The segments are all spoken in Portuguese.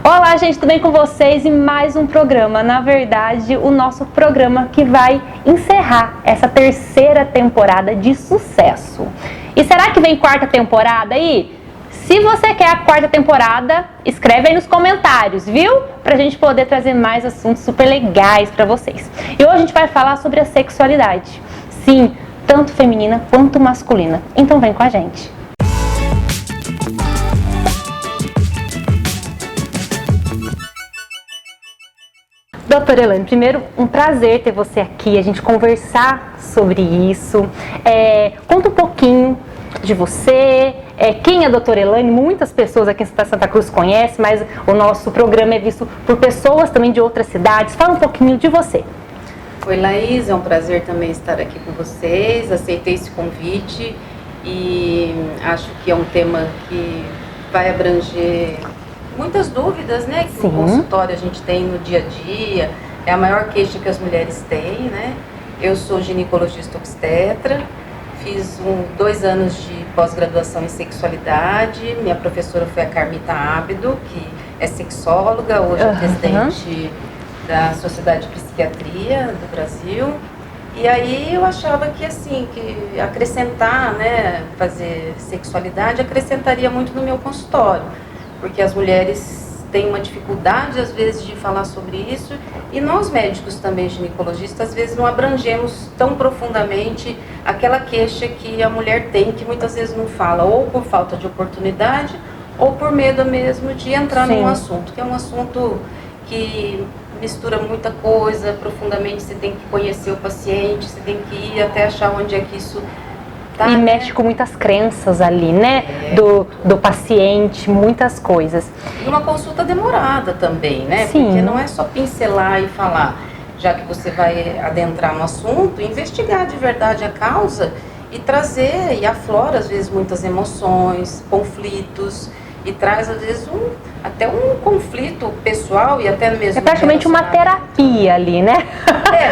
Olá, gente, tudo bem com vocês? E mais um programa, na verdade, o nosso programa que vai encerrar essa terceira temporada de sucesso. E será que vem quarta temporada aí? Se você quer a quarta temporada, escreve aí nos comentários, viu? Pra gente poder trazer mais assuntos super legais pra vocês. E hoje a gente vai falar sobre a sexualidade. Sim, tanto feminina quanto masculina. Então vem com a gente. Doutora Elaine, primeiro, um prazer ter você aqui, a gente conversar sobre isso. Conta um pouquinho de você, quem é a doutora Elaine. Muitas pessoas aqui em Santa Cruz conhecem, mas o nosso programa é visto por pessoas também de outras cidades. Fala um pouquinho de você. Oi, Laís, é um prazer também estar aqui com vocês. Aceitei esse convite e acho que é um tema que vai abranger muitas dúvidas, né, que Sim. no consultório a gente tem no dia a dia, é a maior queixa que as mulheres têm, né? Eu sou ginecologista obstetra, fiz 2 anos de pós-graduação em sexualidade, minha professora foi a Carmita Ábido, que é sexóloga, hoje é presidente da Sociedade de Psiquiatria do Brasil. E aí eu achava que assim, que acrescentar, né, fazer sexualidade acrescentaria muito no meu consultório, porque as mulheres têm uma dificuldade às vezes de falar sobre isso, e nós médicos também gisnecologista às vezes não abrangemos tão profundamente aquela queixa que a mulher tem, que muitas vezes não fala, ou por falta de oportunidade, ou por medo mesmo de entrar num assunto, que é um assunto que mistura muita coisa, profundamente você tem que conhecer o paciente, você tem que ir até achar onde é que isso tá, e mexe com muitas crenças ali, né? Do paciente, muitas coisas. E uma consulta demorada também, né? Sim. Porque não é só pincelar e falar, já que você vai adentrar no assunto, investigar de verdade a causa e trazer, e aflora às vezes muitas emoções, conflitos, e traz às vezes até um conflito pessoal e até mesmo... É praticamente uma terapia ali, né?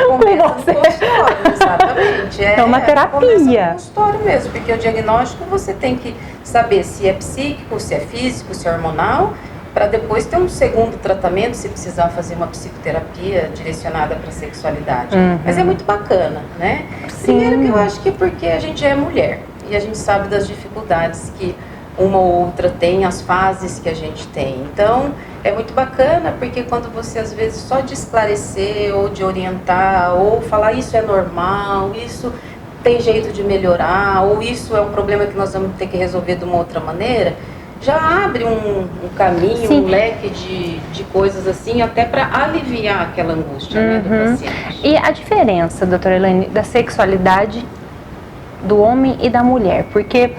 Começa no consultório, exatamente. É uma terapia. Começa no consultório mesmo, porque o diagnóstico você tem que saber se é psíquico, se é físico, se é hormonal, para depois ter um segundo tratamento, se precisar fazer uma psicoterapia direcionada para a sexualidade. Mas é muito bacana, né? Sim. Primeiro que eu acho que é porque a gente é mulher e a gente sabe das dificuldades que uma ou outra tem, as fases que a gente tem. Então, é muito bacana, porque quando você, às vezes, só de esclarecer, ou de orientar, ou falar isso é normal, isso tem jeito de melhorar, ou isso é um problema que nós vamos ter que resolver de uma outra maneira, já abre um caminho, Sim. Um leque de coisas assim, até para aliviar aquela angústia, né, do paciente. E a diferença, doutora Elaine, da sexualidade do homem e da mulher? Porque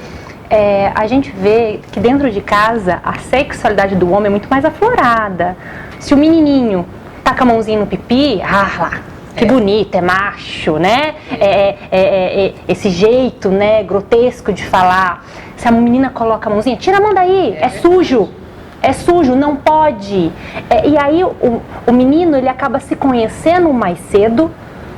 a gente vê que dentro de casa a sexualidade do homem é muito mais aflorada. Se o menininho taca a mãozinha no pipi, lá, que bonito, é macho, né? Esse jeito, né, grotesco de falar. Se a menina coloca a mãozinha, tira a mão daí, é sujo. É sujo, não pode. E aí o menino, ele acaba se conhecendo mais cedo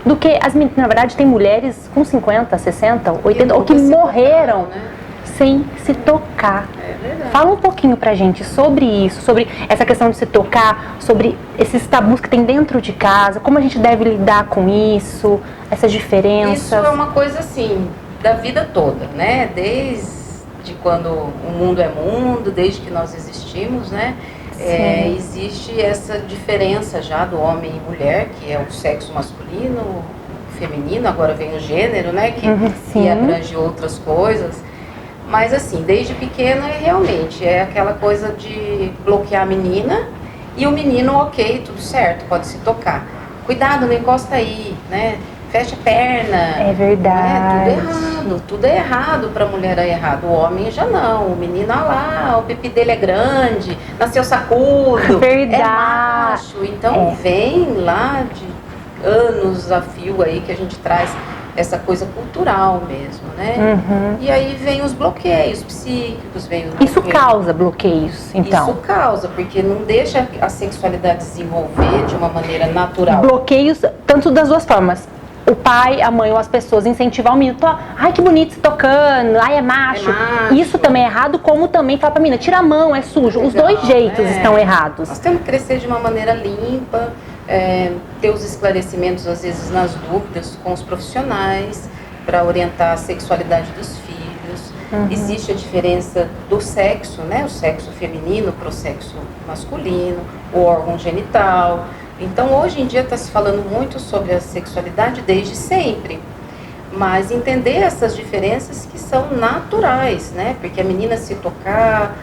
do que as meninas. Na verdade, tem mulheres com 50, 60, 80, ou que morreram, né, sem se tocar. É verdade. Fala um pouquinho pra gente sobre isso, sobre essa questão de se tocar, sobre esses tabus que tem dentro de casa, como a gente deve lidar com isso, essas diferenças. Isso é uma coisa assim, da vida toda, né? Desde quando o mundo é mundo, desde que nós existimos, né? Existe essa diferença já do homem e mulher, que é o sexo masculino, o feminino, agora vem o gênero, né? Que abrange outras coisas. Mas assim, desde pequena realmente é aquela coisa de bloquear a menina e o menino, ok, tudo certo, pode se tocar. Cuidado, não encosta aí, né? Fecha a perna. É verdade. Tudo é errado para a mulher, é errado. O homem já não, o menino, lá, o pipi dele é grande, nasceu sacudo, verdade. É macho. Então vem lá de anos a fio aí que a gente traz essa coisa cultural mesmo, né? E aí vem os bloqueios psíquicos, Isso causa bloqueios, então? Isso causa, porque não deixa a sexualidade desenvolver de uma maneira natural. Bloqueios, tanto das duas formas, o pai, a mãe ou as pessoas incentivar o menino, ai que bonito se tocando, ai é macho. Isso também é errado, como também fala pra menina, tira a mão, é sujo. Os dois jeitos estão errados. Nós temos que crescer de uma maneira limpa, ter os esclarecimentos, às vezes, nas dúvidas com os profissionais, para orientar a sexualidade dos filhos. Existe a diferença do sexo, né? O sexo feminino para o sexo masculino, o órgão genital. Então, hoje em dia está se falando muito sobre a sexualidade desde sempre, mas entender essas diferenças que são naturais, né? Porque a menina se tocar,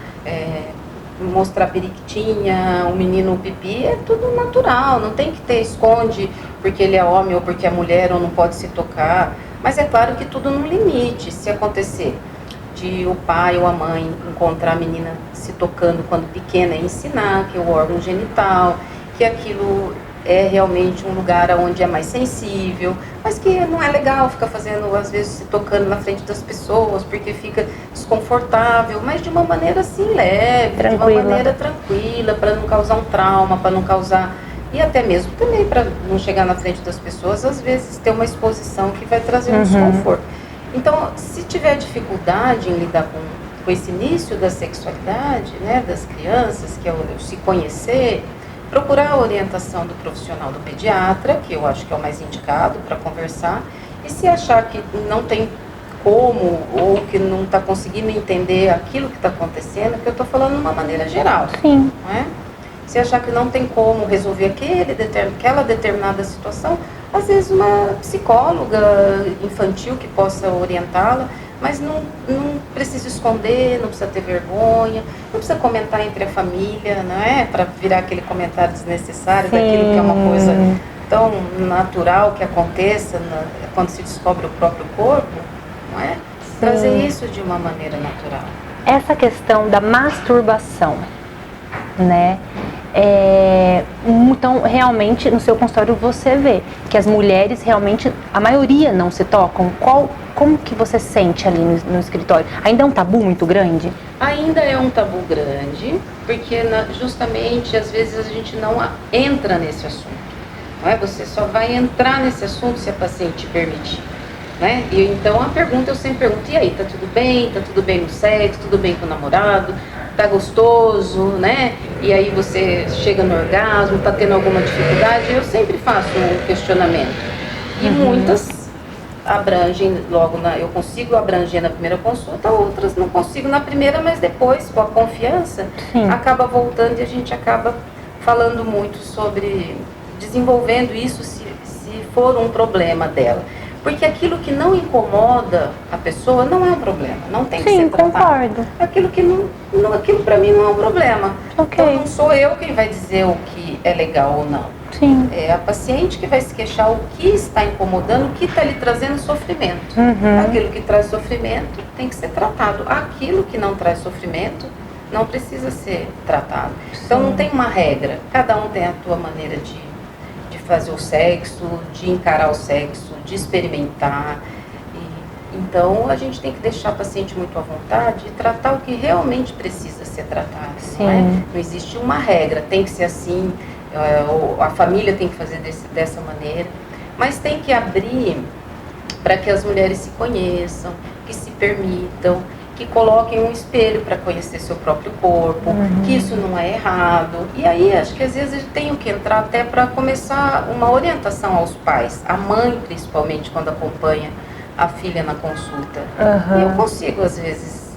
mostrar periquitinha, o menino pipi, é tudo natural, não tem que ter esconde porque ele é homem ou porque é mulher ou não pode se tocar, mas é claro que tudo no limite. Se acontecer de o pai ou a mãe encontrar a menina se tocando quando pequena, ensinar que o órgão genital, que aquilo é realmente um lugar onde é mais sensível, mas que não é legal ficar fazendo, às vezes, se tocando na frente das pessoas, porque fica desconfortável, mas de uma maneira assim leve, tranquila. De uma maneira tranquila, para não causar um trauma, para não causar, e até mesmo também para não chegar na frente das pessoas, às vezes ter uma exposição que vai trazer um desconforto. Então, se tiver dificuldade em lidar com esse início da sexualidade, né, das crianças, que é o se conhecer, procurar a orientação do profissional, do pediatra, que eu acho que é o mais indicado para conversar, e se achar que não tem como, ou que não está conseguindo entender aquilo que está acontecendo, que eu estou falando de uma maneira geral. Sim. Não é? Se achar que não tem como resolver aquela determinada situação, às vezes uma psicóloga infantil que possa orientá-la, mas não precisa esconder, não precisa ter vergonha, não precisa comentar entre a família, não é? Para virar aquele comentário desnecessário daquilo que é uma coisa tão natural que aconteça quando se descobre o próprio corpo, não é? Trazer isso de uma maneira natural. Essa questão da masturbação, né? Então, realmente, no seu consultório você vê que as mulheres realmente, a maioria não se tocam. Como que você sente ali no escritório? Ainda é um tabu muito grande? Ainda é um tabu grande, porque justamente, às vezes, a gente não entra nesse assunto. Não é? Você só vai entrar nesse assunto se a paciente permitir. Né? E então a pergunta, eu sempre pergunto, e aí, tá tudo bem? Tá tudo bem no sexo? Tudo bem com o namorado? Tá gostoso, né? E aí você chega no orgasmo, tá tendo alguma dificuldade? Eu sempre faço um questionamento. E muitas abrangem logo, eu consigo abranger na primeira consulta, outras não consigo na primeira, mas depois, com a confiança, acaba voltando e a gente acaba falando muito sobre, desenvolvendo isso se for um problema dela. Porque aquilo que não incomoda a pessoa não é um problema, não tem que ser tratado. Concordo. Aquilo para mim não é um problema. Então não sou eu quem vai dizer o que é legal ou não. Sim. É a paciente que vai se queixar o que está incomodando, o que está lhe trazendo sofrimento. Aquilo que traz sofrimento tem que ser tratado. Aquilo que não traz sofrimento não precisa ser tratado. Então não tem uma regra, cada um tem a sua maneira de fazer o sexo, de encarar o sexo, de experimentar. Então, a gente tem que deixar a paciente muito à vontade e tratar o que realmente precisa ser tratado. Não é? Não existe uma regra, tem que ser assim, a família tem que fazer dessa maneira, mas tem que abrir para que as mulheres se conheçam, que se permitam, que coloquem um espelho para conhecer seu próprio corpo, que isso não é errado. E aí, acho que às vezes eu tenho que entrar até para começar uma orientação aos pais, a mãe principalmente, quando acompanha a filha na consulta. E eu consigo, às vezes,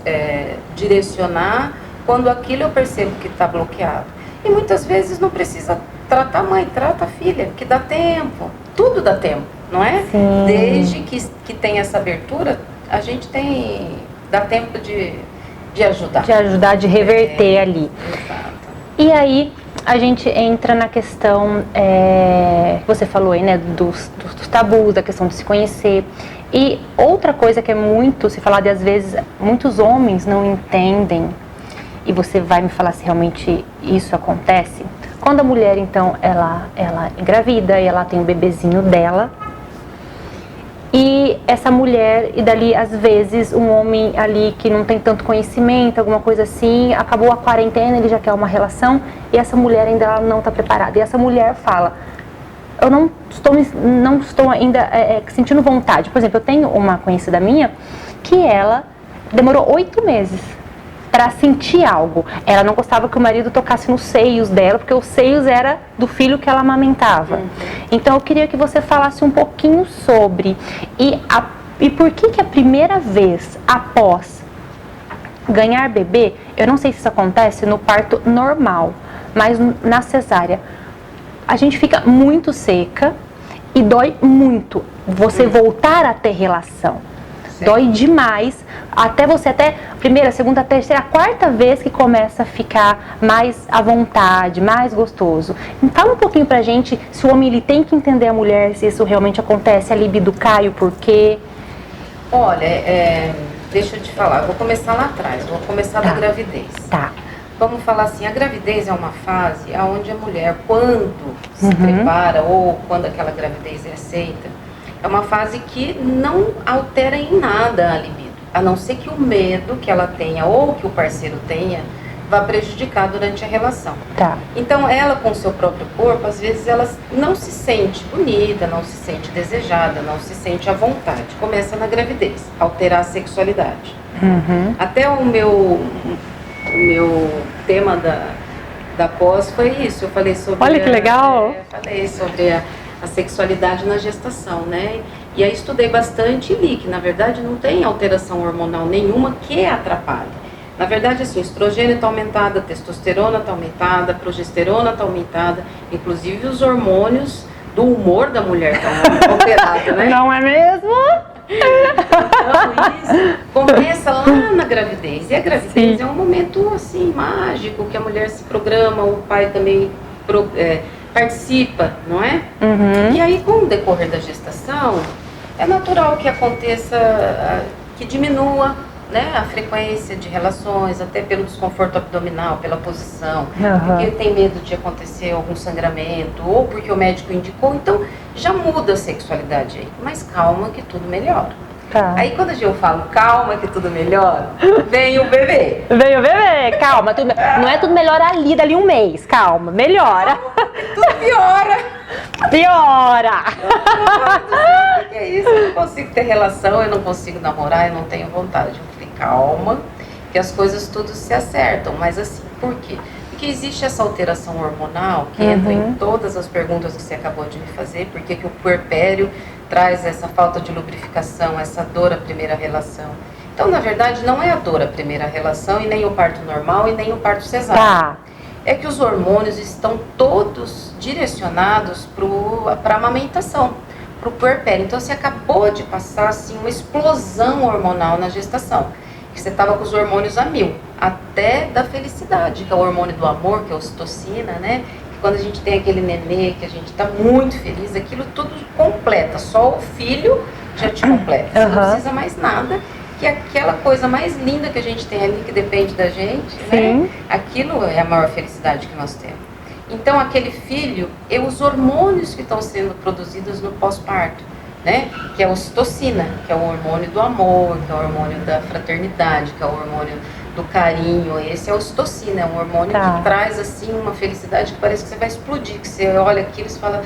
direcionar quando aquilo eu percebo que está bloqueado. E muitas vezes não precisa tratar a mãe, trata a filha, que dá tempo, tudo dá tempo, não é? Sim. Desde que tem essa abertura, a gente dá tempo de ajudar. De ajudar, de reverter ali. Exato. E aí, a gente entra na questão, você falou aí, né, dos tabus, da questão de se conhecer. E outra coisa que é muito se falada, e às vezes muitos homens não entendem, e você vai me falar se realmente isso acontece, quando a mulher, então, ela engravida e ela tem o bebezinho dela, e essa mulher, e dali, às vezes, um homem ali que não tem tanto conhecimento, alguma coisa assim, acabou a quarentena, ele já quer uma relação, e essa mulher ainda ela não está preparada. E essa mulher fala, eu não estou ainda sentindo vontade. Por exemplo, eu tenho uma conhecida minha que ela demorou 8 meses para sentir algo. Ela não gostava que o marido tocasse nos seios dela, porque os seios era do filho que ela amamentava. Então eu queria que você falasse um pouquinho sobre e por que a primeira vez após ganhar bebê, eu não sei se isso acontece no parto normal, mas na cesárea, a gente fica muito seca e dói muito você voltar a ter relação. Sim. Dói demais, primeira, segunda, terceira, quarta vez que começa a ficar mais à vontade, mais gostoso. Fala um pouquinho pra gente se o homem ele tem que entender a mulher, se isso realmente acontece, a libido cai, o porquê. Olha, deixa eu te falar, vou começar lá atrás, vou começar da gravidez. Tá. Vamos falar assim, a gravidez é uma fase onde a mulher, quando se prepara ou quando aquela gravidez é aceita, é uma fase que não altera em nada a libido, a não ser que o medo que ela tenha ou que o parceiro tenha vá prejudicar durante a relação. Tá. Então ela com o seu próprio corpo, às vezes ela não se sente bonita, não se sente desejada, não se sente à vontade. Começa na gravidez, alterar a sexualidade. Até o meu tema da pós foi isso, eu falei sobre... Olha que legal! Eu falei sobre a sexualidade na gestação, né? E aí estudei bastante e li que, na verdade, não tem alteração hormonal nenhuma que atrapalhe. Na verdade, assim, o estrogênio está aumentado, a testosterona está aumentada, a progesterona está aumentada, inclusive os hormônios do humor da mulher estão alterados, né? Não é mesmo? Então, isso começa lá na gravidez. E a gravidez é um momento, assim, mágico, que a mulher se programa, o pai também participa, não é? E aí, com o decorrer da gestação, é natural que aconteça, que diminua, né, a frequência de relações, até pelo desconforto abdominal, pela posição, porque tem medo de acontecer algum sangramento, ou porque o médico indicou, então já muda a sexualidade aí. Mas calma que tudo melhora. Tá. Aí quando eu falo calma que tudo melhora, vem o bebê. Vem o bebê, calma, não é tudo melhora dali um mês, calma, melhora. Tudo piora. Piora! Que é isso, eu não consigo ter relação, eu não consigo namorar, eu não tenho vontade. Eu falei, calma, que as coisas tudo se acertam. Mas assim, por quê? Porque existe essa alteração hormonal que entra em todas as perguntas que você acabou de me fazer. Por que o puerpério traz essa falta de lubrificação, essa dor à primeira relação? Então, na verdade, não é a dor à primeira relação e nem o parto normal e nem o parto cesáreo. Tá. É que os hormônios estão todos direcionados para a amamentação, para o puerpério. Então, você acabou de passar assim, uma explosão hormonal na gestação. Você estava com os hormônios a 1000, até da felicidade, que é o hormônio do amor, que é a ocitocina, né? Que quando a gente tem aquele nenê, que a gente está muito feliz, aquilo tudo completa. Só o filho já te completa. Você não precisa mais nada. Que aquela coisa mais linda que a gente tem ali, que depende da gente, né? Aquilo é a maior felicidade que nós temos. Então, aquele filho, os hormônios que estão sendo produzidos no pós-parto, né? Que é a ocitocina, que é o hormônio do amor, que é o hormônio da fraternidade, que é o hormônio do carinho. Esse é a ocitocina, é um hormônio que traz, assim, uma felicidade que parece que você vai explodir, que você olha aquilo e você fala,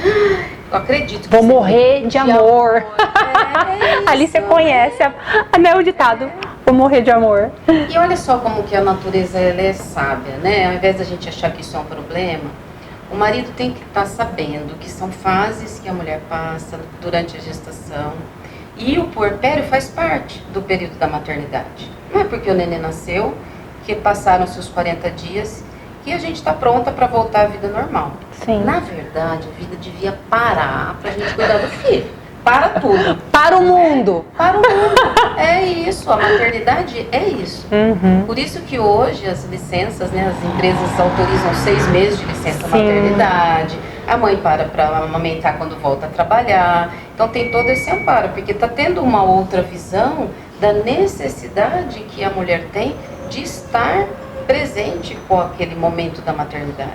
eu acredito que vou morrer de amor. Ali você conhece o ditado, vou morrer de amor. E olha só como que a natureza ela é sábia, né? Ao invés da gente achar que isso é um problema, o marido tem que estar sabendo que são fases que a mulher passa durante a gestação. E o puerpério faz parte do período da maternidade. Não é porque o neném nasceu, que passaram-se os 40 dias, que a gente está pronta para voltar à vida normal. Sim. Na verdade, a vida devia parar para a gente cuidar do filho. Para tudo. Para o mundo. Para o mundo. É isso, a maternidade é isso. Por isso que hoje as licenças, né, as empresas autorizam 6 meses de licença maternidade. A mãe para amamentar quando volta a trabalhar. Então tem todo esse amparo, porque está tendo uma outra visão da necessidade que a mulher tem de estar presente com aquele momento da maternidade.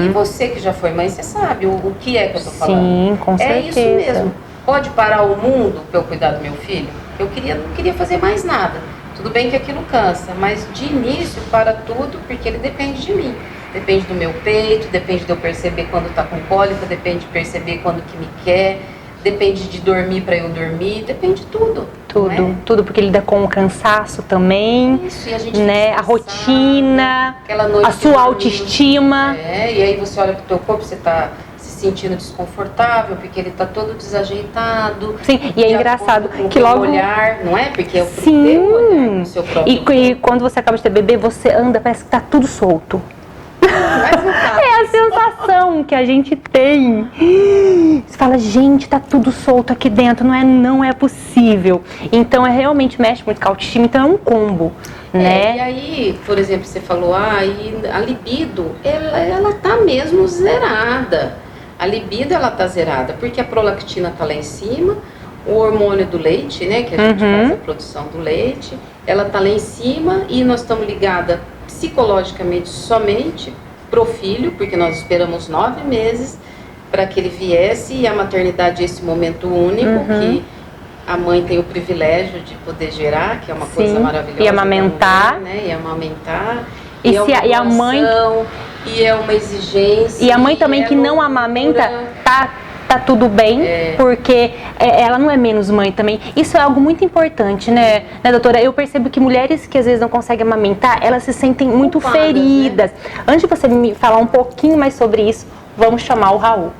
E você que já foi mãe, você sabe o que é que eu estou falando. Sim, com certeza. É isso mesmo. Pode parar o mundo para eu cuidar do meu filho? Eu não queria fazer mais nada. Tudo bem que aquilo cansa, mas de início para tudo, porque ele depende de mim. depende do meu peito, depende de eu perceber quando está com cólica, depende de perceber quando que me quer, depende de dormir para eu dormir, depende de tudo. Tudo, tudo, porque lida com o cansaço também, Isso, e a gente né? A rotina, aquela noite a sua autoestima. E aí você olha pro teu corpo, você tá se sentindo desconfortável, porque ele tá todo desajeitado. Sim, e é engraçado que logo... olhar, não é? Porque é o Sim, primeiro olhar no seu próprio corpo. E quando você acaba de ter bebê, você anda, parece que tá tudo solto. Mas não tá. É a sensação que a gente tem. Você fala, gente, tá tudo solto aqui dentro, não é possível. Então, realmente mexe muito com a autoestima, então é um combo, né? E aí, por exemplo, você falou, e a libido, ela tá mesmo zerada. A libido, ela tá zerada, porque a prolactina tá lá em cima, o hormônio do leite, né, que a gente faz a produção do leite, ela tá lá em cima e nós estamos ligadas psicologicamente somente pro filho, porque nós esperamos 9 meses para que ele viesse, e a maternidade é esse momento único que a mãe tem o privilégio de poder gerar, que é uma coisa maravilhosa. E amamentar. Mulher, né? E amamentar. E, é uma e a mãe... E é uma exigência. E a mãe também que não amamenta, tá tudo bem, porque ela não é menos mãe também. Isso é algo muito importante, né, doutora? Eu percebo que mulheres que às vezes não conseguem amamentar, elas se sentem muito feridas. Né? Antes de você me falar um pouquinho mais sobre isso, vamos chamar o Raul.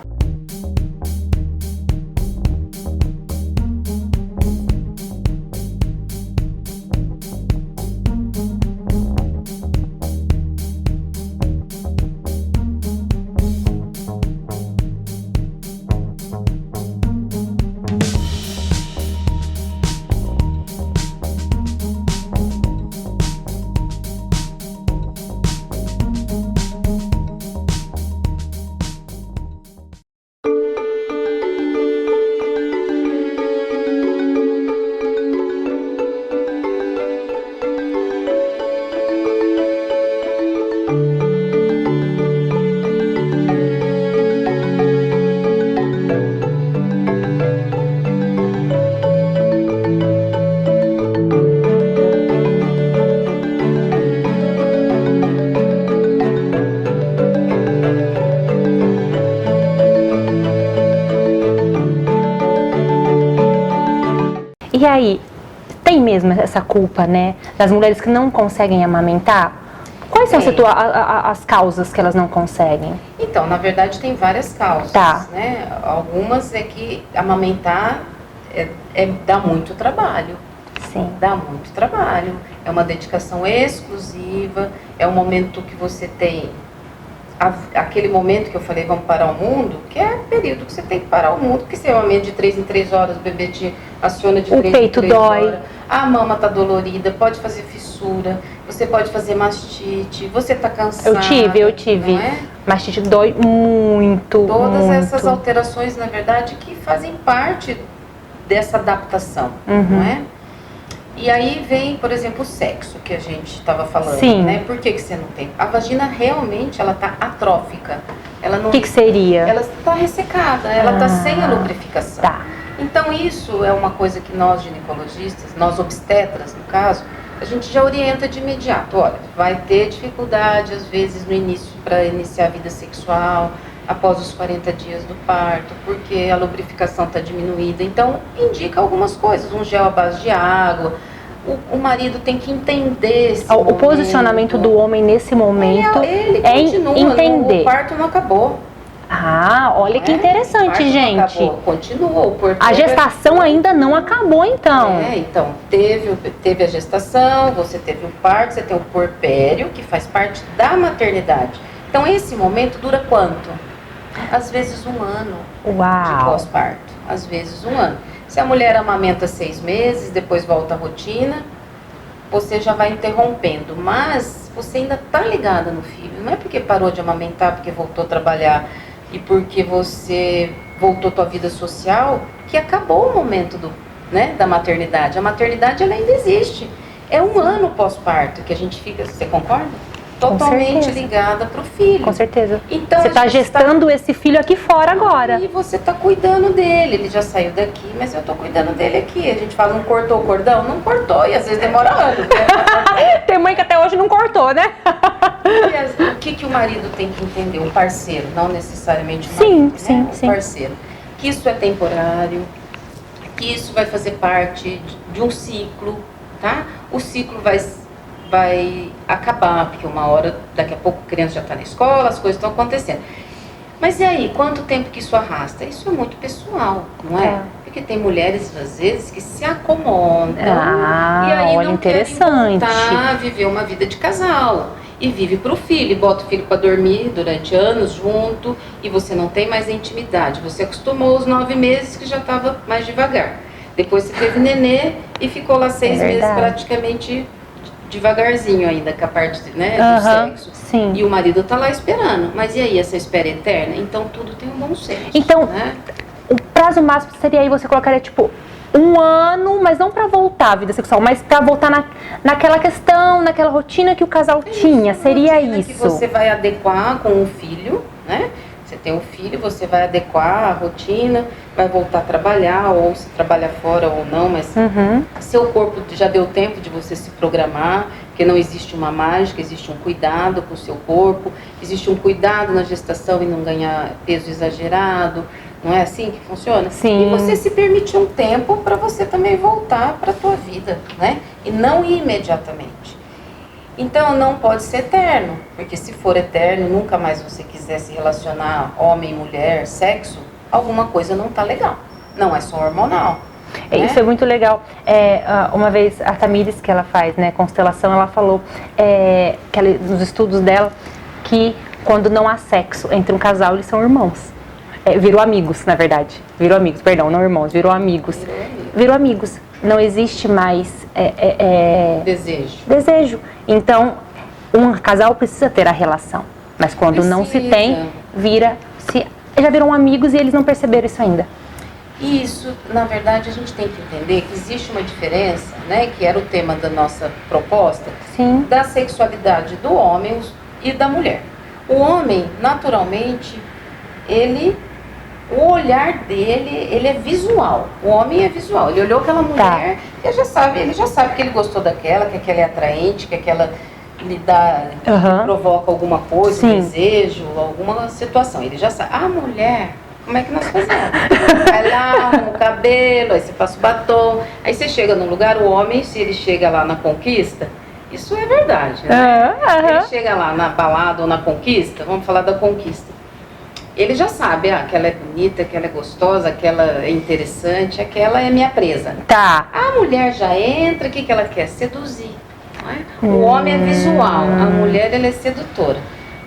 E aí, tem mesmo essa culpa, né, das mulheres que não conseguem amamentar? Quais são as causas que elas não conseguem? Então, na verdade, tem várias causas, né? Algumas é que amamentar dá muito trabalho. Sim. Dá muito trabalho. É uma dedicação exclusiva, é um momento que você tem... Aquele momento que eu falei, vamos parar o mundo, que é o período que você tem que parar o mundo, porque se é um momento de 3 em 3 horas, o bebê te aciona de 3 em 3 horas. A mama tá dolorida, pode fazer fissura, você pode fazer mastite, você tá cansado. Eu tive. Não é? Mastite dói muito. Todas essas alterações, na verdade, que fazem parte dessa adaptação, não é? E aí vem, por exemplo, o sexo que a gente estava falando, né? Por que você não tem? A vagina realmente, ela tá atrófica. Ela não. O que seria? Ela está ressecada, ela tá sem a lubrificação. Tá. Então isso é uma coisa que nós ginecologistas, nós obstetras no caso, a gente já orienta de imediato. Olha, vai ter dificuldade às vezes no início para iniciar a vida sexual, após os 40 dias do parto, porque a lubrificação está diminuída. Então, indica algumas coisas, um gel à base de água. O marido tem que entender esse momento. O posicionamento do homem nesse momento ele continua, entender. O parto não acabou. Olha que interessante, gente. Não acabou, continua. O porpério, a gestação ainda não acabou, então. Então, teve a gestação, você teve o parto, você tem o porpério, que faz parte da maternidade. Então, esse momento dura quanto? Às vezes 1 ano de pós-parto, às vezes 1 ano. Se a mulher amamenta 6 meses, depois volta à rotina, você já vai interrompendo, mas você ainda está ligada no filho. Não é porque parou de amamentar, porque voltou a trabalhar e porque você voltou à tua vida social, que acabou o momento da maternidade. A maternidade ela ainda existe. É 1 ano pós-parto que a gente fica, você concorda? Totalmente ligada para o filho. Com certeza. Então, você está gestando esse filho aqui fora agora. E você está cuidando dele. Ele já saiu daqui, mas eu estou cuidando dele aqui. A gente fala, não cortou o cordão? Não cortou, e às vezes demora anos. Né? mãe que até hoje não cortou, né? O que o marido tem que entender? O parceiro, não necessariamente o Sim, marido, sim, né? O sim. parceiro. Que isso é temporário, que isso vai fazer parte de um ciclo, tá? O ciclo vai acabar, porque uma hora, daqui a pouco a criança já está na escola, as coisas estão acontecendo. Mas e aí, quanto tempo que isso arrasta? Isso é muito pessoal, não é? Porque tem mulheres, às vezes, que se acomodam e aí olha, não interessante. querem voltar a viver uma vida de casal. E vive para o filho, e bota o filho para dormir durante anos junto, e você não tem mais intimidade. Você acostumou os 9 meses que já estava mais devagar. Depois você teve nenê e ficou lá 6 meses praticamente devagarzinho ainda, com a parte, né, do sexo. Sim. E o marido tá lá esperando. Mas e aí, essa espera eterna? Então tudo tem um bom senso. Então, né? O prazo máximo seria aí, você colocaria tipo 1 ano, mas não pra voltar à vida sexual, mas pra voltar naquela questão, naquela rotina que o casal tinha. Seria isso. Que você vai adequar com o filho, né? Você tem um filho, você vai adequar a rotina, vai voltar a trabalhar, ou se trabalha fora ou não, mas seu corpo já deu tempo de você se programar, porque não existe uma mágica, existe um cuidado com o seu corpo, existe um cuidado na gestação e não ganhar peso exagerado, não é assim que funciona? Sim. E você se permite um tempo para você também voltar para a tua vida, né? E não ir imediatamente. Então não pode ser eterno, porque se for eterno, nunca mais você quiser se relacionar homem, mulher, sexo, alguma coisa não tá legal. Não é só hormonal. Né? Isso é muito legal. Uma vez a Tamires, que ela faz, né, constelação, ela falou que nos estudos dela que quando não há sexo entre um casal, eles são irmãos. Virou amigos, na verdade. Virou amigos, perdão, não irmãos, virou amigos. Virou amigos. Não existe mais desejo. Então, um casal precisa ter a relação. Mas quando não se tem, já viram amigos e eles não perceberam isso ainda. Isso, na verdade, a gente tem que entender que existe uma diferença, né, que era o tema da nossa proposta, Sim. da sexualidade do homem e da mulher. O homem, naturalmente, o olhar dele, ele é visual. O homem é visual. Ele olhou aquela mulher, ele já sabe que ele gostou daquela, que aquela é atraente, que aquela lhe provoca alguma coisa, Sim. desejo, alguma situação. Ele já sabe. A mulher, como é que nós fazemos? Vai lá, arruma o cabelo, aí você passa o batom, aí você chega num lugar, o homem, se ele chega lá na conquista, isso é verdade, né? Ele chega lá na balada ou na conquista, vamos falar da conquista. Ele já sabe, aquela é bonita, aquela é gostosa, aquela é interessante, aquela é minha presa. Tá. A mulher já entra, o que ela quer? Seduzir. Não é? O homem é visual, a mulher ela é sedutora.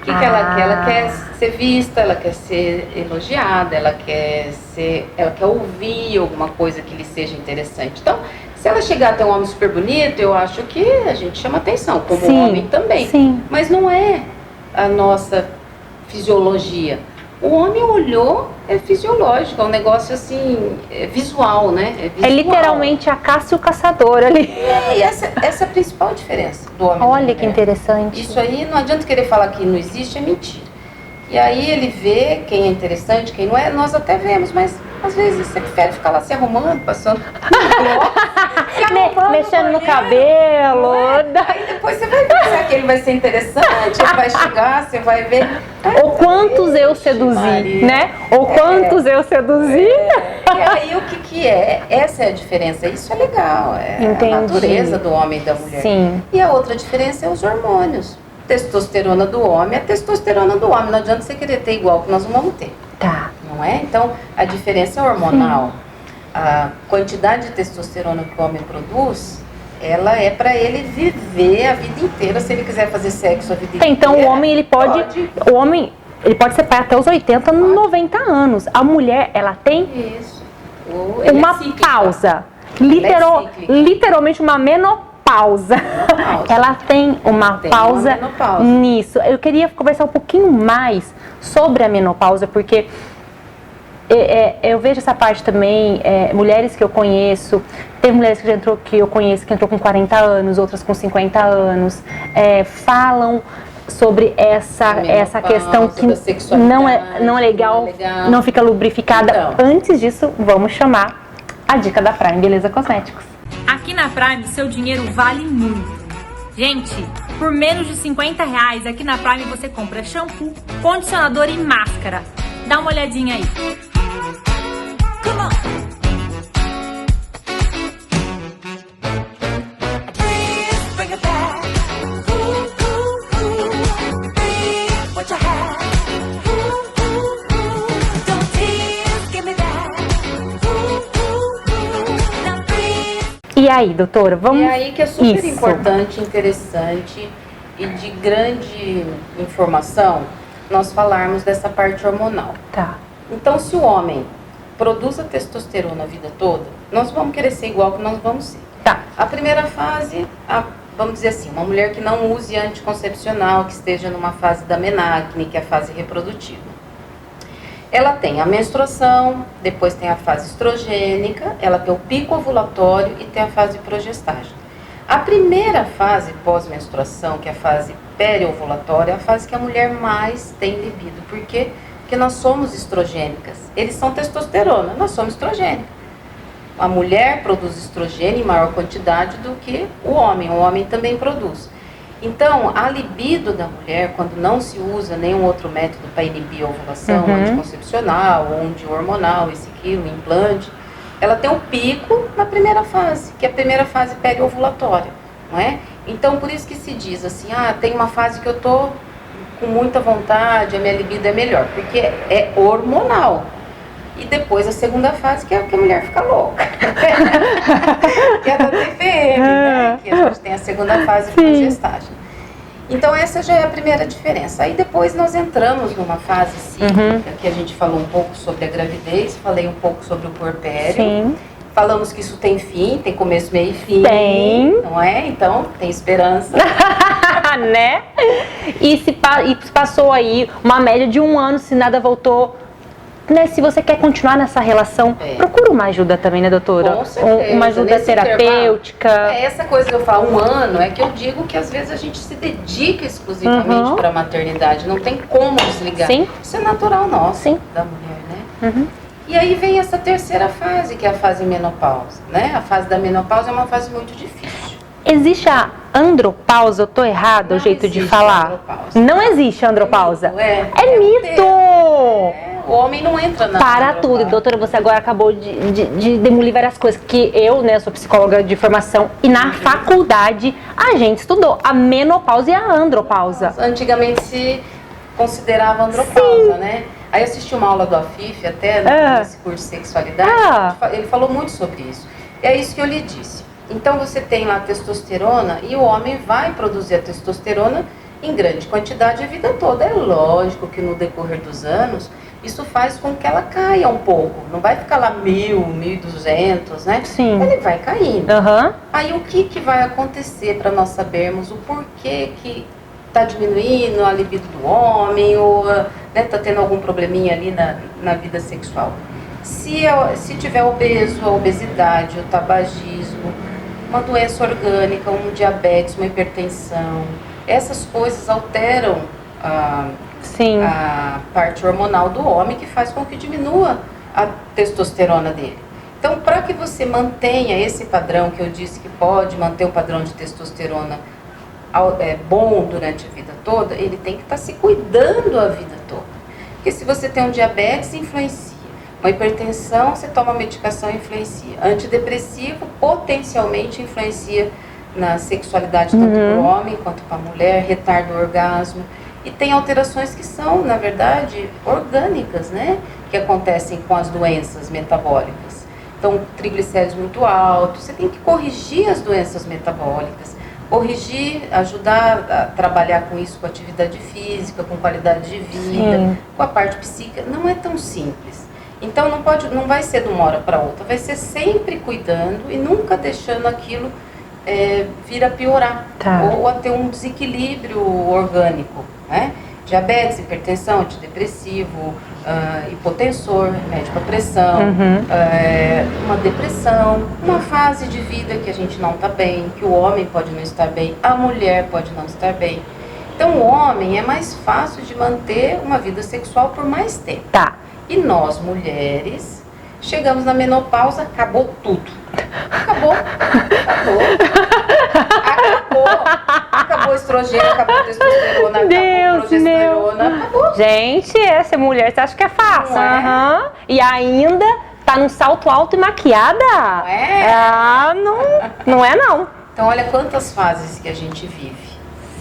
O que ela quer? Ela quer ser vista, ela quer ser elogiada, ela quer ouvir alguma coisa que lhe seja interessante. Então, se ela chegar até um homem super bonito, eu acho que a gente chama atenção, como o homem também. Sim. Mas não é a nossa fisiologia. O homem olhou, é fisiológico, é um negócio assim, visual, né? É literalmente a caça e o caçador ali. E essa é a principal diferença do homem. Olha que interessante. Isso aí, não adianta querer falar que não existe, é mentira. E aí ele vê quem é interessante, quem não é, nós até vemos, mas às vezes você prefere ficar lá se arrumando, passando mexendo no cabelo. Aí depois você vai ver se aquele vai ser interessante, ele vai chegar, você vai ver. Ou quantos eu seduzi, né? Ou quantos eu seduzi. E aí o que é? Essa é a diferença. Isso é legal, Entendi. A natureza do homem e da mulher. Sim. E a outra diferença é os hormônios. Testosterona do homem é testosterona do homem. Não adianta você querer ter igual que nós não vamos ter. Tá. Não é? Então, a diferença é hormonal. A quantidade de testosterona que o homem produz, ela é para ele viver a vida inteira, se ele quiser fazer sexo a vida inteira. Então, o homem, ele pode ser pai até os 80, 90 anos. A mulher, ela tem uma pausa. Literalmente uma menopausa. Ela tem uma pausa nisso. Eu queria conversar um pouquinho mais sobre a menopausa, porque eu vejo essa parte também, mulheres que eu conheço, tem mulheres que eu conheço que entrou com 40 anos, outras com 50 anos, falam sobre essa questão que não é legal, não fica lubrificada. Então, antes disso, vamos chamar a dica da Prime Beleza Cosméticos. Aqui na Prime, seu dinheiro vale muito. Gente, por menos de R$50 aqui na Prime você compra shampoo, condicionador e máscara. Dá uma olhadinha aí. Come on. E aí, doutora, vamos... E aí que é super importante, interessante e de grande informação nós falarmos dessa parte hormonal. Tá. Então, se o homem produz a testosterona a vida toda, nós vamos querer ser igual que nós vamos ser. Tá. A primeira fase, vamos dizer assim, uma mulher que não use anticoncepcional, que esteja numa fase da menacne, que é a fase reprodutiva. Ela tem a menstruação, depois tem a fase estrogênica, ela tem o pico ovulatório e tem a fase progestágena. A primeira fase pós-menstruação, que é a fase periovulatória, é a fase que a mulher mais tem libido. Por quê? Porque nós somos estrogênicas. Eles são testosterona, nós somos estrogênicas. A mulher produz estrogênio em maior quantidade do que o homem também produz. Então, a libido da mulher, quando não se usa nenhum outro método para inibir a ovulação, anticoncepcional, ou de hormonal, esse aqui, o implante, ela tem um pico na primeira fase, que é a primeira fase periovulatória, não é? Então, por isso que se diz assim, tem uma fase que eu tô com muita vontade, a minha libido é melhor, porque é hormonal. E depois a segunda fase, que é que a mulher fica louca. Que é da TPM, né? Que a gente tem a segunda fase progestágena. Então essa já é a primeira diferença. Aí depois nós entramos numa fase cíclica, que a gente falou um pouco sobre a gravidez, falei um pouco sobre o puerpério. Sim. Falamos que isso tem fim, tem começo, meio e fim. Tem. Não é? Então tem esperança. Né? E se passou aí uma média de 1 ano, se nada voltou... Né, se você quer continuar nessa relação, procura uma ajuda também, né, doutora? Com certeza. Uma ajuda terapêutica. Essa coisa que eu falo, 1 ano, é que eu digo que às vezes a gente se dedica exclusivamente para a maternidade, não tem como desligar. Sim. Isso é natural nosso, da mulher, né? E aí vem essa terceira fase, que é a fase menopausa, né? A fase da menopausa é uma fase muito difícil. Existe a andropausa? Eu tô errado o jeito de falar? Andropausa. Não existe a andropausa. É mito! O homem não entra na Para tudo, doutora, você agora acabou de demolir várias coisas, que eu, né, sou psicóloga de formação e na faculdade a gente estudou a menopausa e a andropausa. Antigamente se considerava andropausa, né? Aí eu assisti uma aula do Afif até, nesse curso de sexualidade, ele falou muito sobre isso. E é isso que eu lhe disse. Então você tem lá a testosterona e o homem vai produzir a testosterona em grande quantidade a vida toda. É lógico que no decorrer dos anos isso faz com que ela caia um pouco. Não vai ficar lá 1.000, 1.200, né? Sim. Ele vai caindo. Aí o que vai acontecer para nós sabermos o porquê que está diminuindo a libido do homem ou está tendo algum probleminha ali na vida sexual? Se tiver obeso, a obesidade, o tabagismo, uma doença orgânica, um diabetes, uma hipertensão, essas coisas alteram a parte hormonal do homem, que faz com que diminua a testosterona dele. Então, para que você mantenha esse padrão, que eu disse que pode manter o padrão de testosterona bom durante a vida toda, ele tem que estar se cuidando a vida toda. Porque se você tem um diabetes, influencia. Uma hipertensão, você toma medicação, influencia. Antidepressivo, potencialmente influencia na sexualidade, tanto para o homem quanto para a mulher, retarda o orgasmo. E tem alterações que são, na verdade, orgânicas, né? Que acontecem com as doenças metabólicas. Então, triglicéridos muito altos, você tem que corrigir as doenças metabólicas, ajudar a trabalhar com isso, com atividade física, com qualidade de vida, com a parte psíquica. Não é tão simples. Então, não vai ser de uma hora para outra, vai ser sempre cuidando e nunca deixando aquilo vir a piorar, ou a ter um desequilíbrio orgânico, né? Diabetes, hipertensão, antidepressivo, hipotensor, remédio para pressão, uma depressão, uma fase de vida que a gente não está bem, que o homem pode não estar bem, a mulher pode não estar bem. Então o homem é mais fácil de manter uma vida sexual por mais tempo. E nós, mulheres, chegamos na menopausa, acabou tudo. Acabou. acabou o estrogênio, acabou a testosterona, acabou a progesterona, acabou. Gente, essa mulher, você acha que é fácil? Não é? Aham. E ainda tá num salto alto e maquiada? Não é? Ah, não é não. Então olha quantas fases que a gente vive.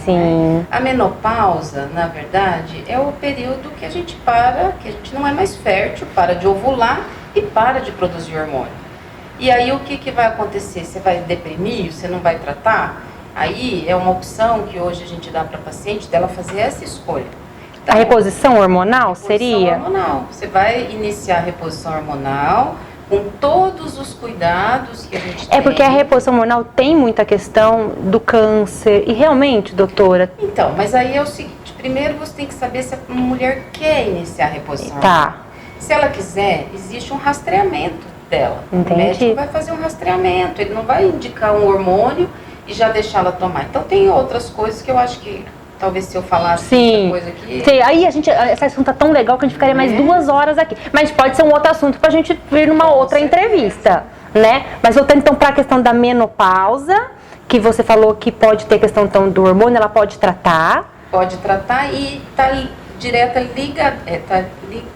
Sim. A menopausa, na verdade, é o período que a gente não é mais fértil, para de ovular e para de produzir hormônio. E aí o que vai acontecer? Você vai deprimir? Você não vai tratar? Aí é uma opção que hoje a gente dá para a paciente dela fazer essa escolha. Então, a reposição hormonal seria? Hormonal. Você vai iniciar a reposição hormonal com todos os cuidados que a gente tem. É porque a reposição hormonal tem muita questão do câncer. E realmente, doutora? Então, mas aí é o seguinte. Primeiro você tem que saber se a mulher quer iniciar a reposição hormonal. Se ela quiser, existe um rastreamento dela. Entendi. O médico vai fazer um rastreamento, ele não vai indicar um hormônio e já deixá-la tomar. Então tem outras coisas que eu acho que talvez se eu falasse muita coisa aqui... Sim, aí esse assunto é tão legal que a gente ficaria mais 2 horas aqui. Mas pode ser um outro assunto pra gente vir numa outra entrevista, né? Mas voltando então pra questão da menopausa, que você falou que pode ter questão então, do hormônio, ela pode tratar. Pode tratar e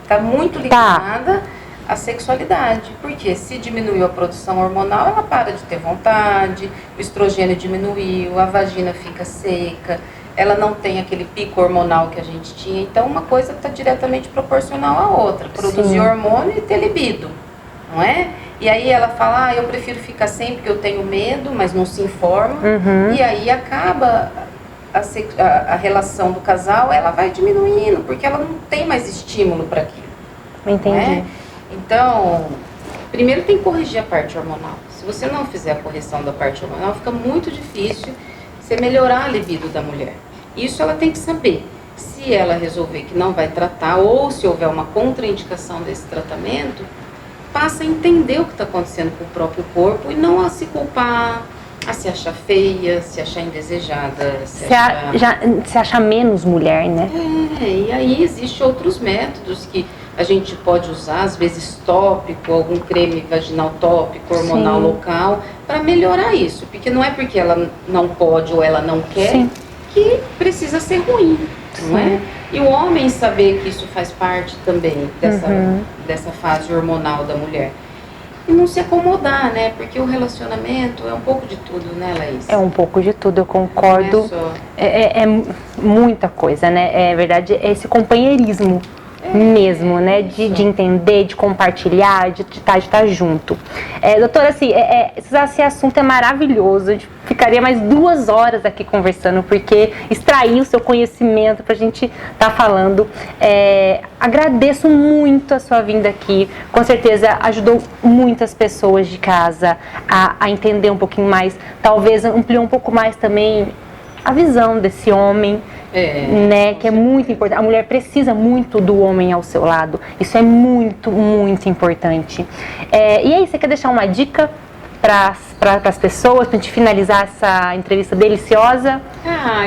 tá muito ligada a sexualidade, porque se diminuiu a produção hormonal, ela para de ter vontade, o estrogênio diminuiu, a vagina fica seca, ela não tem aquele pico hormonal que a gente tinha, então uma coisa está diretamente proporcional à outra, produzir hormônio e ter libido, não é? E aí ela fala, eu prefiro ficar sem porque eu tenho medo, mas não se informa, e aí acaba a relação do casal, ela vai diminuindo, porque ela não tem mais estímulo para aquilo. Entendi. Né? Então, primeiro tem que corrigir a parte hormonal. Se você não fizer a correção da parte hormonal, fica muito difícil você melhorar a libido da mulher. Isso ela tem que saber. Se ela resolver que não vai tratar, ou se houver uma contraindicação desse tratamento, passa a entender o que está acontecendo com o próprio corpo e não a se culpar, a se achar feia, se achar indesejada. Se achar menos mulher, né? E aí existem outros métodos que a gente pode usar, às vezes tópico, algum creme vaginal tópico, hormonal local, para melhorar isso. Porque não é porque ela não pode ou ela não quer que precisa ser ruim, não é? E o homem saber que isso faz parte também dessa fase hormonal da mulher. E não se acomodar, né? Porque o relacionamento é um pouco de tudo, né, Laís? É um pouco de tudo, eu concordo. É muita coisa, né? É verdade, é esse companheirismo mesmo, né? De entender, de compartilhar, de estar junto. Doutora, assim, esse assunto é maravilhoso. A gente ficaria mais 2 horas aqui conversando, porque extrair o seu conhecimento pra gente estar falando. Agradeço muito a sua vinda aqui. Com certeza ajudou muitas pessoas de casa a entender um pouquinho mais. Talvez ampliou um pouco mais também a visão desse homem. Né, que é muito importante. A mulher precisa muito do homem ao seu lado. Isso é muito, muito importante. E aí, você quer deixar uma dica para as pessoas, para a gente finalizar essa entrevista deliciosa?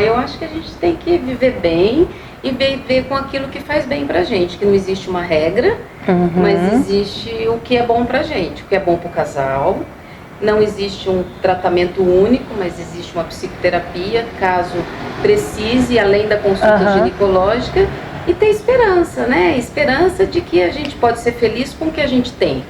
Eu acho que a gente tem que viver bem e viver com aquilo que faz bem pra gente. Que não existe uma regra, mas existe o que é bom pra gente, o que é bom pro casal. Não existe um tratamento único, mas existe uma psicoterapia, caso precise, além da consulta ginecológica, e ter esperança, né? Esperança de que a gente pode ser feliz com o que a gente tem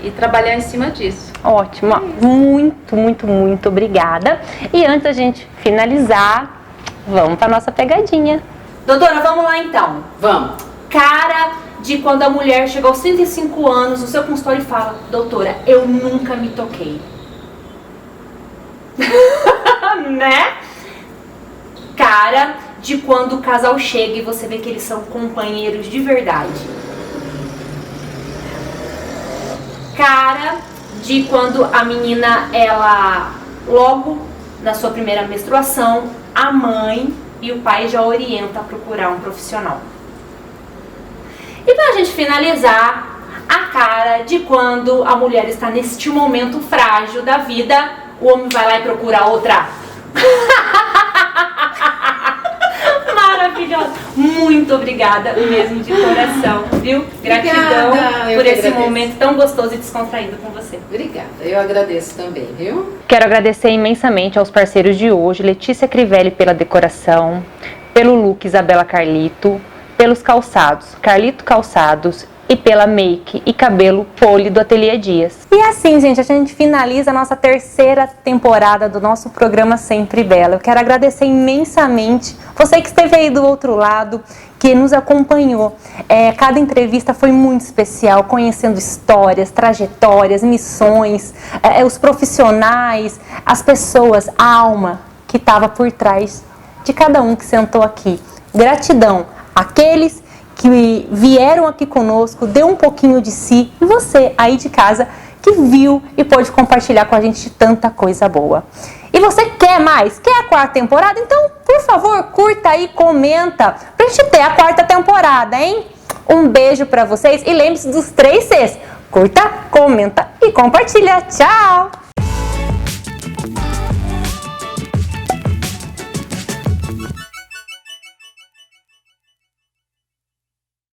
e trabalhar em cima disso. Ótimo, muito, muito, muito obrigada. E antes da gente finalizar, vamos para nossa pegadinha. Doutora, vamos lá então. Vamos. Cara de quando a mulher chega aos 105 anos no seu consultório e fala: doutora, eu nunca me toquei. Né? Cara de quando o casal chega e você vê que eles são companheiros de verdade. Cara de quando a menina, ela, logo na sua primeira menstruação, a mãe e o pai já orientam a procurar um profissional. E pra gente finalizar, a cara de quando a mulher está neste momento frágil da vida, o homem vai lá e procura outra. Maravilhoso. muito obrigada mesmo de coração, viu? Gratidão por esse momento tão gostoso e descontraído com você. Obrigada, eu agradeço também, viu? Quero agradecer imensamente aos parceiros de hoje, Letícia Crivelli pela decoração, pelo look Isabela Carlito, pelos calçados, Carlito Calçados, e pela make e cabelo Poli do Ateliê Dias. E assim, gente, a gente finaliza a nossa terceira temporada do nosso programa Sempre Bela. Eu quero agradecer imensamente você que esteve aí do outro lado, que nos acompanhou. Cada entrevista foi muito especial, conhecendo histórias, trajetórias, missões, os profissionais, as pessoas, a alma que estava por trás de cada um que sentou aqui. Gratidão àqueles que vieram aqui conosco, deu um pouquinho de si, e você aí de casa que viu e pôde compartilhar com a gente tanta coisa boa. E você quer mais? Quer a quarta temporada? Então, por favor, curta aí, comenta, pra gente ter a quarta temporada, hein? Um beijo pra vocês e lembre-se dos 3 Cs. Curta, comenta e compartilha. Tchau!